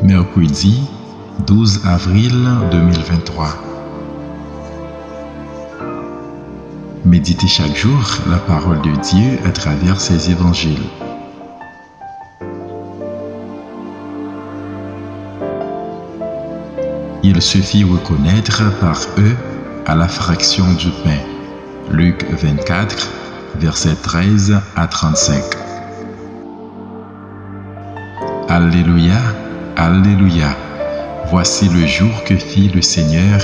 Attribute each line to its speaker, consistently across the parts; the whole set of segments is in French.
Speaker 1: Mercredi 12 avril 2023. Méditez chaque jour la parole de Dieu à travers ses évangiles. Il se fit reconnaître par eux à la fraction du pain. Luc 24, versets 13 à 35. Alléluia, Alléluia. Voici le jour que fit le Seigneur,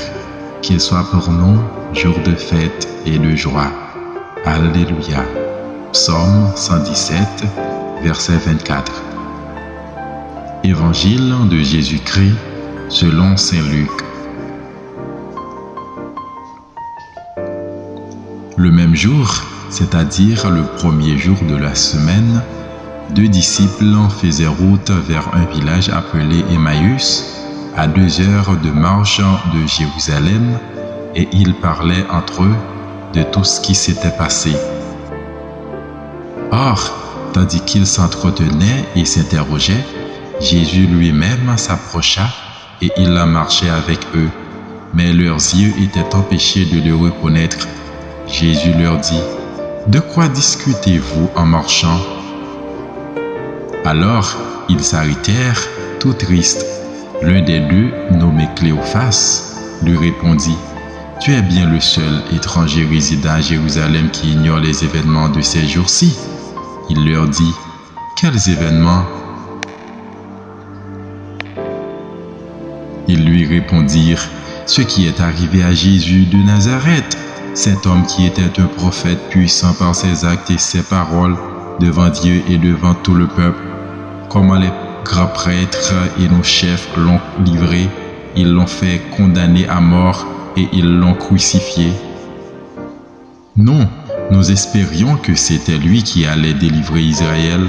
Speaker 1: qu'il soit pour nous jour de fête et de joie. Alléluia. Psaume 117, verset 24. Évangile de Jésus-Christ selon saint Luc. Le même jour, c'est-à-dire le premier jour de la semaine, 2 disciples faisaient route vers un village appelé Emmaüs, à 2 heures de marche de Jérusalem, et ils parlaient entre eux de tout ce qui s'était passé. Or, tandis qu'ils s'entretenaient et s'interrogeaient, Jésus lui-même s'approcha et il marchait avec eux, mais leurs yeux étaient empêchés de le reconnaître. Jésus leur dit: « De quoi discutez-vous en marchant ?» Alors, ils s'arrêtèrent, tout tristes. L'un des deux, nommé Cléophas, lui répondit: « Tu es bien le seul étranger résidant à Jérusalem qui ignore les événements de ces jours-ci. » Il leur dit: « Quels événements ?» Ils lui répondirent: « Ce qui est arrivé à Jésus de Nazareth, cet homme qui était un prophète puissant par ses actes et ses paroles devant Dieu et devant tout le peuple. Comment les grands prêtres et nos chefs l'ont livré, ils l'ont fait condamner à mort et ils l'ont crucifié. Non, nous espérions que c'était lui qui allait délivrer Israël,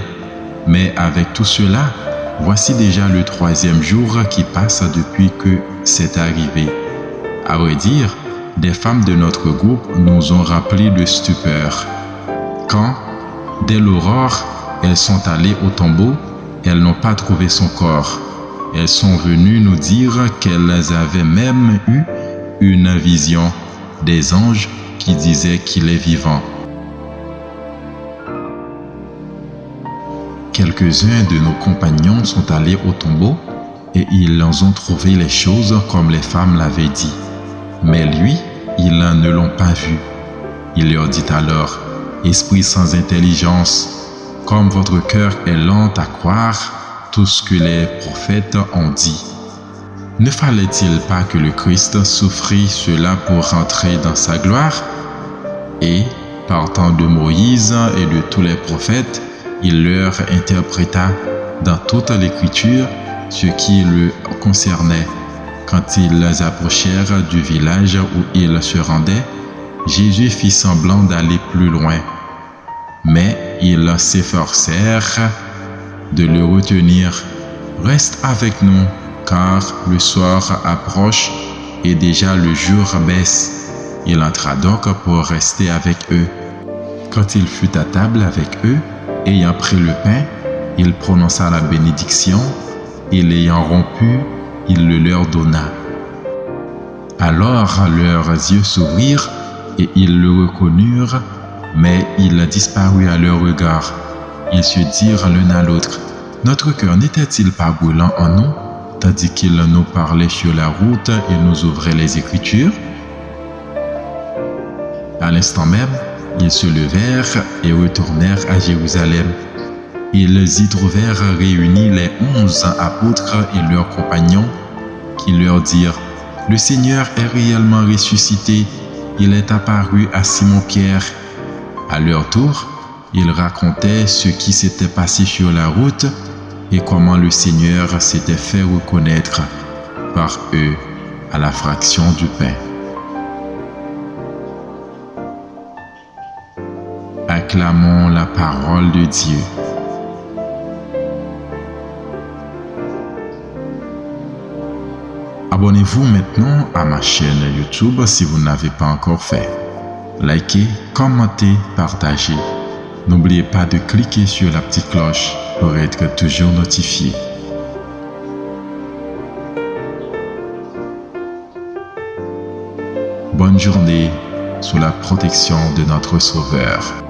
Speaker 1: mais avec tout cela, voici déjà le 3e jour qui passe depuis que c'est arrivé. À vrai dire, des femmes de notre groupe nous ont rappelé de stupeur. Quand, dès l'aurore, elles sont allées au tombeau, elles n'ont pas trouvé son corps. Elles sont venues nous dire qu'elles avaient même eu une vision des anges qui disaient qu'il est vivant. Quelques-uns de nos compagnons sont allés au tombeau et ils ont trouvé les choses comme les femmes l'avaient dit. Mais lui, ils ne l'ont pas vu. Il leur dit alors: « Esprit sans intelligence, comme votre cœur est lent à croire tout ce que les prophètes ont dit. Ne fallait-il pas que le Christ souffrit cela pour rentrer dans sa gloire ?» Et, partant de Moïse et de tous les prophètes, il leur interpréta dans toute l'Écriture ce qui le concernait. Quand ils approchèrent du village où ils se rendaient, Jésus fit semblant d'aller plus loin. Mais ils s'efforcèrent de le retenir. « Reste avec nous, car le soir approche et déjà le jour baisse. » Il entra donc pour rester avec eux. Quand il fut à table avec eux, ayant pris le pain, il prononça la bénédiction et l'ayant rompu, il le leur donna. Alors leurs yeux s'ouvrirent et ils le reconnurent, mais il disparut à leur regard. Ils se dirent l'un à l'autre: « Notre cœur n'était-il pas brûlant en nous, tandis qu'il nous parlait sur la route et nous ouvrait les Écritures ?» À l'instant même, ils se levèrent et retournèrent à Jérusalem. Ils y trouvèrent réunis les 11 apôtres et leurs compagnons, qui leur dirent: « Le Seigneur est réellement ressuscité, il est apparu à Simon-Pierre. » À leur tour, ils racontaient ce qui s'était passé sur la route et comment le Seigneur s'était fait reconnaître par eux à la fraction du pain. Acclamons la parole de Dieu. Abonnez-vous maintenant à ma chaîne YouTube si vous ne l'avez pas encore fait. Likez, commentez, partagez. N'oubliez pas de cliquer sur la petite cloche pour être toujours notifié. Bonne journée sous la protection de notre Sauveur.